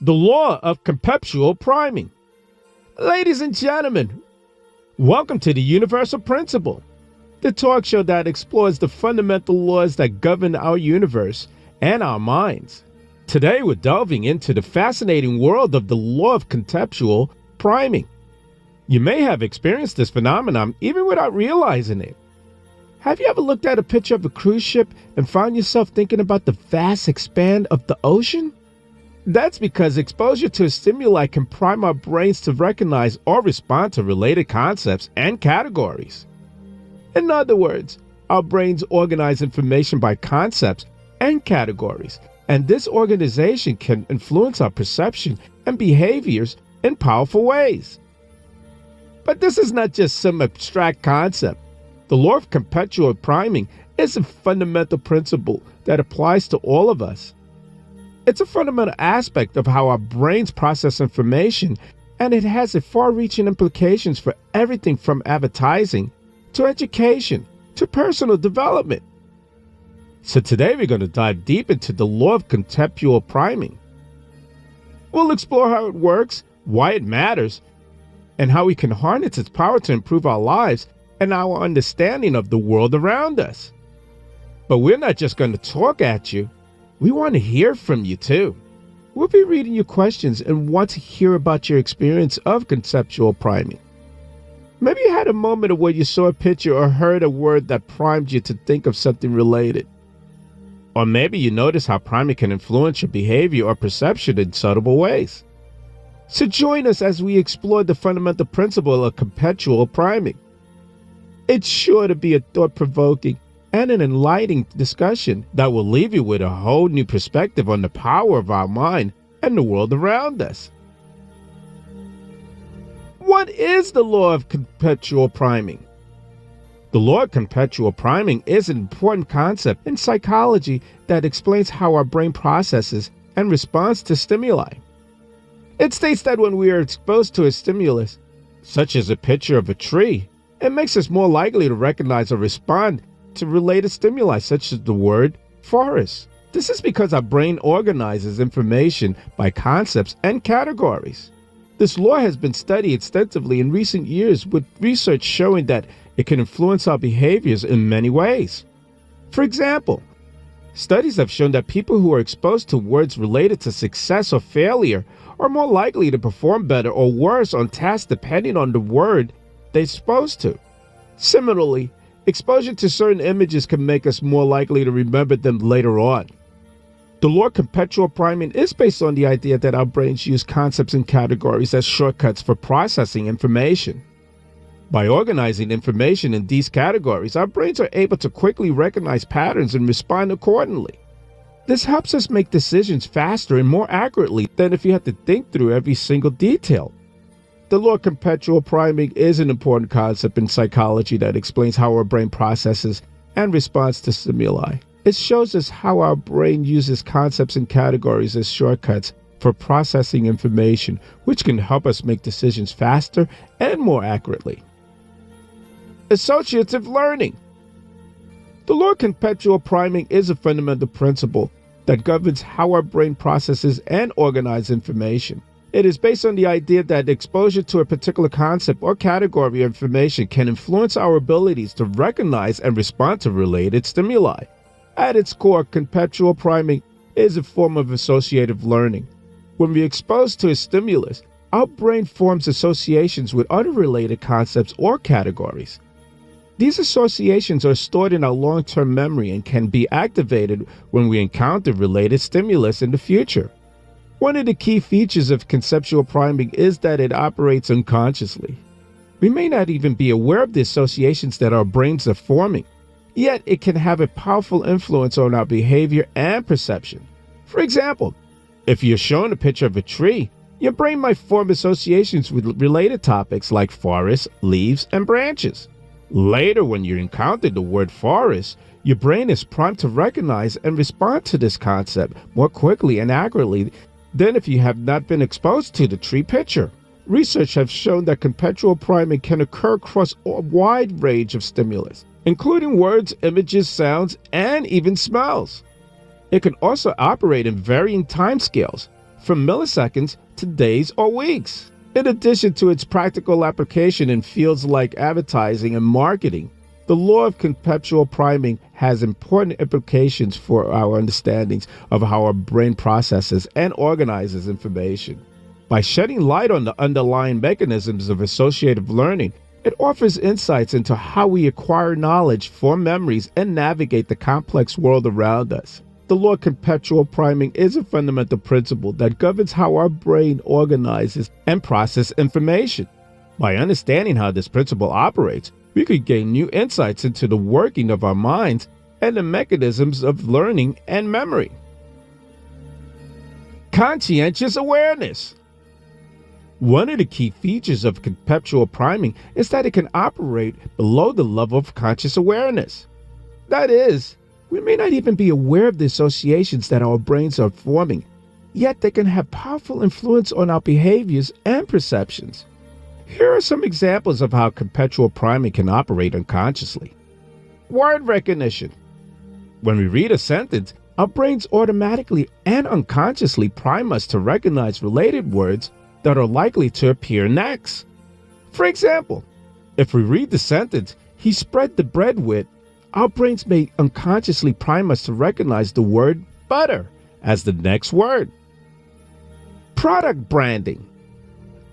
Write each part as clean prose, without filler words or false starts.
The Law of Conceptual Priming. Ladies and gentlemen, welcome to the Universal Principle, the talk show that explores the fundamental laws that govern our universe and our minds. Today we're delving into the fascinating world of the Law of Conceptual Priming. You may have experienced this phenomenon even without realizing it. Have you ever looked at a picture of a cruise ship and found yourself thinking about the vast expanse of the ocean? That's because exposure to a stimuli can prime our brains to recognize or respond to related concepts and categories. In other words, our brains organize information by concepts and categories, and this organization can influence our perception and behaviors in powerful ways. But this is not just some abstract concept. The law of conceptual priming is a fundamental principle that applies to all of us. It's a fundamental aspect of how our brains process information, and it has far-reaching implications for everything from advertising to education to personal development. So today we're going to dive deep into the law of conceptual priming. We'll explore how it works, why it matters, and how we can harness its power to improve our lives and our understanding of the world around us. But we're not just going to talk at you. We want to hear from you too. We'll be reading your questions and want to hear about your experience of conceptual priming. Maybe you had a moment where you saw a picture or heard a word that primed you to think of something related. Or maybe you noticed how priming can influence your behavior or perception in subtle ways. So join us as we explore the fundamental principle of conceptual priming. It's sure to be a thought-provoking and an enlightening discussion that will leave you with a whole new perspective on the power of our mind and the world around us. What is the law of conceptual priming? The law of conceptual priming is an important concept in psychology that explains how our brain processes and responds to stimuli. It states that when we are exposed to a stimulus, such as a picture of a tree, it makes us more likely to recognize or respond to related stimuli such as the word forest. This is because our brain organizes information by concepts and categories. This law has been studied extensively in recent years, with research showing that it can influence our behaviors in many ways. For example, studies have shown that people who are exposed to words related to success or failure are more likely to perform better or worse on tasks depending on the word they're exposed to. Similarly, exposure to certain images can make us more likely to remember them later on. The law of conceptual priming is based on the idea that our brains use concepts and categories as shortcuts for processing information. By organizing information in these categories, our brains are able to quickly recognize patterns and respond accordingly. This helps us make decisions faster and more accurately than if you had to think through every single detail. The law of conceptual priming is an important concept in psychology that explains how our brain processes and responds to stimuli. It shows us how our brain uses concepts and categories as shortcuts for processing information, which can help us make decisions faster and more accurately. Associative learning. The law of conceptual priming is a fundamental principle that governs how our brain processes and organizes information. It is based on the idea that exposure to a particular concept or category of information can influence our abilities to recognize and respond to related stimuli. At its core, conceptual priming is a form of associative learning. When we are exposed to a stimulus, our brain forms associations with other related concepts or categories. These associations are stored in our long-term memory and can be activated when we encounter related stimulus in the future. One of the key features of conceptual priming is that it operates unconsciously. We may not even be aware of the associations that our brains are forming, yet it can have a powerful influence on our behavior and perception. For example, if you're shown a picture of a tree, your brain might form associations with related topics like forest, leaves, and branches. Later, when you encounter the word forest, your brain is primed to recognize and respond to this concept more quickly and accurately than if you have not been exposed to the tree picture. Research has shown that conceptual priming can occur across a wide range of stimulus, including words, images, sounds, and even smells. It can also operate in varying timescales. from milliseconds to days or weeks. In addition to its practical application in fields like advertising and marketing, the law of conceptual priming has important implications for our understandings of how our brain processes and organizes information. By shedding light on the underlying mechanisms of associative learning, it offers insights into how we acquire knowledge, form memories, and navigate the complex world around us. The law of conceptual priming is a fundamental principle that governs how our brain organizes and processes information. By understanding how this principle operates, we could gain new insights into the working of our minds and the mechanisms of learning and memory. Conscientious awareness. One of the key features of conceptual priming is that it can operate below the level of conscious awareness. That is, we may not even be aware of the associations that our brains are forming, yet they can have powerful influence on our behaviors and perceptions. Here are some examples of how conceptual priming can operate unconsciously. Word recognition. When we read a sentence, our brains automatically and unconsciously prime us to recognize related words that are likely to appear next. For example, if we read the sentence, "He spread the bread with," our brains may unconsciously prime us to recognize the word butter as the next word. Product branding.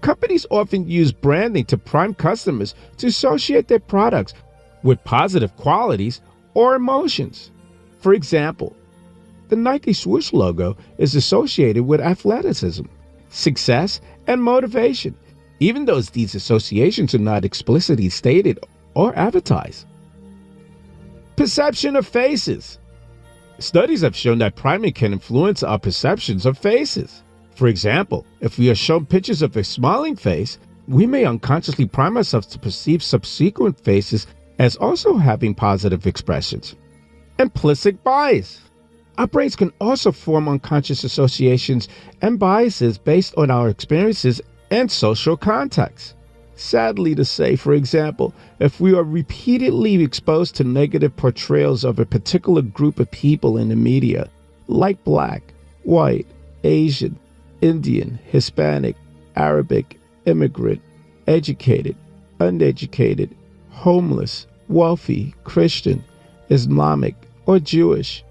Companies often use branding to prime customers to associate their products with positive qualities or emotions. For example, the Nike swoosh logo is associated with athleticism, success, and motivation, even though these associations are not explicitly stated or advertised. Perception of faces. Studies have shown that priming can influence our perceptions of faces. For example, if we are shown pictures of a smiling face, we may unconsciously prime ourselves to perceive subsequent faces as also having positive expressions. Implicit bias. Our brains can also form unconscious associations and biases based on our experiences and social context. Sadly to say, for example, if we are repeatedly exposed to negative portrayals of a particular group of people in the media, like Black, white, Asian, Indian, Hispanic, Arabic, immigrant, educated, uneducated, homeless, wealthy, Christian, Islamic, or Jewish,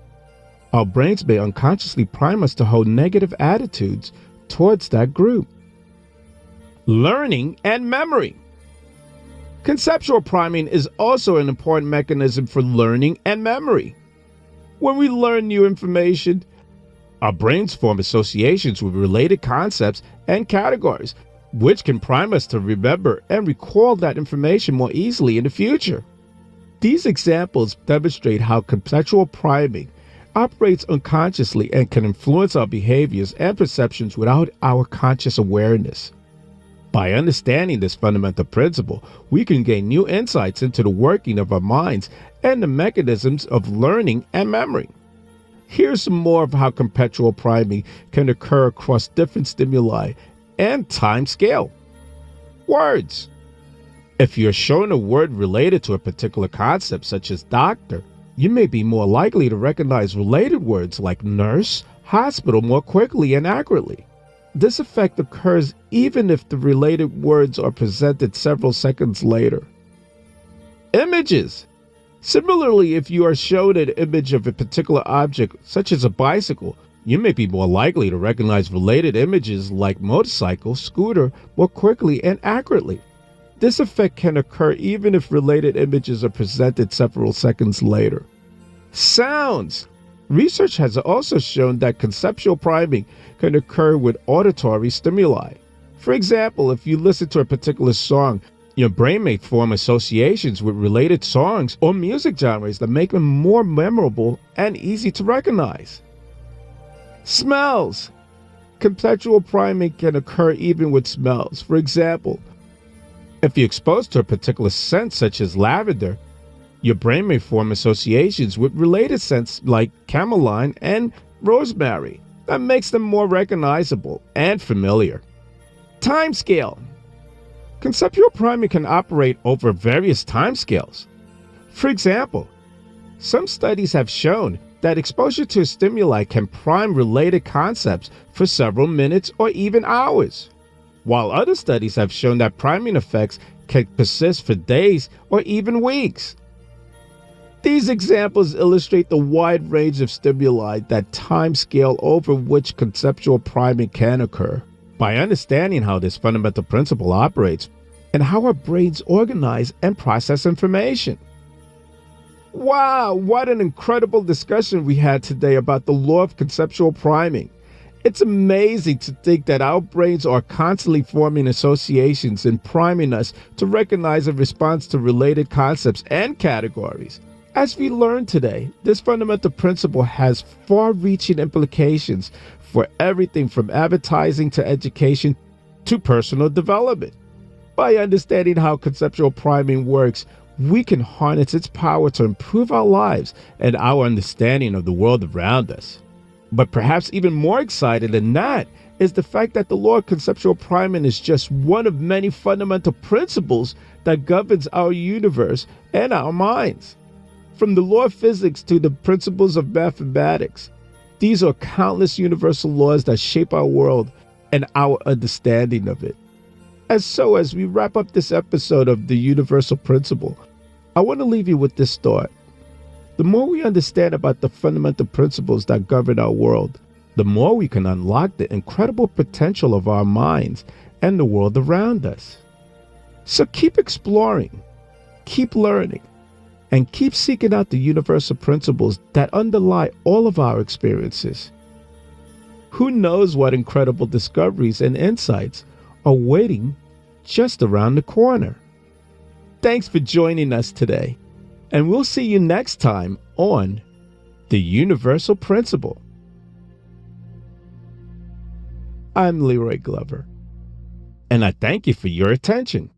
our brains may unconsciously prime us to hold negative attitudes towards that group. Learning and memory. Conceptual priming is also an important mechanism for learning and memory. When we learn new information, our brains form associations with related concepts and categories, which can prime us to remember and recall that information more easily in the future. These examples demonstrate how conceptual priming operates unconsciously and can influence our behaviors and perceptions without our conscious awareness. By understanding this fundamental principle, we can gain new insights into the working of our minds and the mechanisms of learning and memory. Here's some more of how conceptual priming can occur across different stimuli and time scale. Words. If you're shown a word related to a particular concept, such as doctor, you may be more likely to recognize related words like nurse, hospital more quickly and accurately. This effect occurs even if the related words are presented several seconds later. Images. Similarly, if you are shown an image of a particular object, such as a bicycle, you may be more likely to recognize related images like motorcycle, scooter more quickly and accurately. This effect can occur even if related images are presented several seconds later. Sounds. Research has also shown that conceptual priming can occur with auditory stimuli. For example, if you listen to a particular song, your brain may form associations with related songs or music genres that make them more memorable and easy to recognize. Smells. Conceptual priming can occur even with smells. For example, if you're exposed to a particular scent such as lavender, your brain may form associations with related scents like cameline and rosemary that makes them more recognizable and familiar. Time scale. Conceptual priming can operate over various time scales. For example, some studies have shown that exposure to a stimuli can prime related concepts for several minutes or even hours, while other studies have shown that priming effects can persist for days or even weeks. These examples illustrate the wide range of stimuli that time scale over which conceptual priming can occur. By understanding how this fundamental principle operates and how our brains organize and process information. Wow, what an incredible discussion we had today about the law of conceptual priming. It's amazing to think that our brains are constantly forming associations and priming us to recognize and respond to related concepts and categories. As we learned today, this fundamental principle has far-reaching implications for everything from advertising to education to personal development. By understanding how conceptual priming works, we can harness its power to improve our lives and our understanding of the world around us. But perhaps even more exciting than that is the fact that the law of conceptual priming is just one of many fundamental principles that governs our universe and our minds. From the law of physics to the principles of mathematics, these are countless universal laws that shape our world and our understanding of it. As we wrap up this episode of The Universal Principle, I want to leave you with this thought. The more we understand about the fundamental principles that govern our world, the more we can unlock the incredible potential of our minds and the world around us. So keep exploring, keep learning, and keep seeking out the universal principles that underlie all of our experiences. Who knows what incredible discoveries and insights are waiting just around the corner. Thanks for joining us today, and we'll see you next time on The Universal Principle. I'm Leroy Glover, and I thank you for your attention.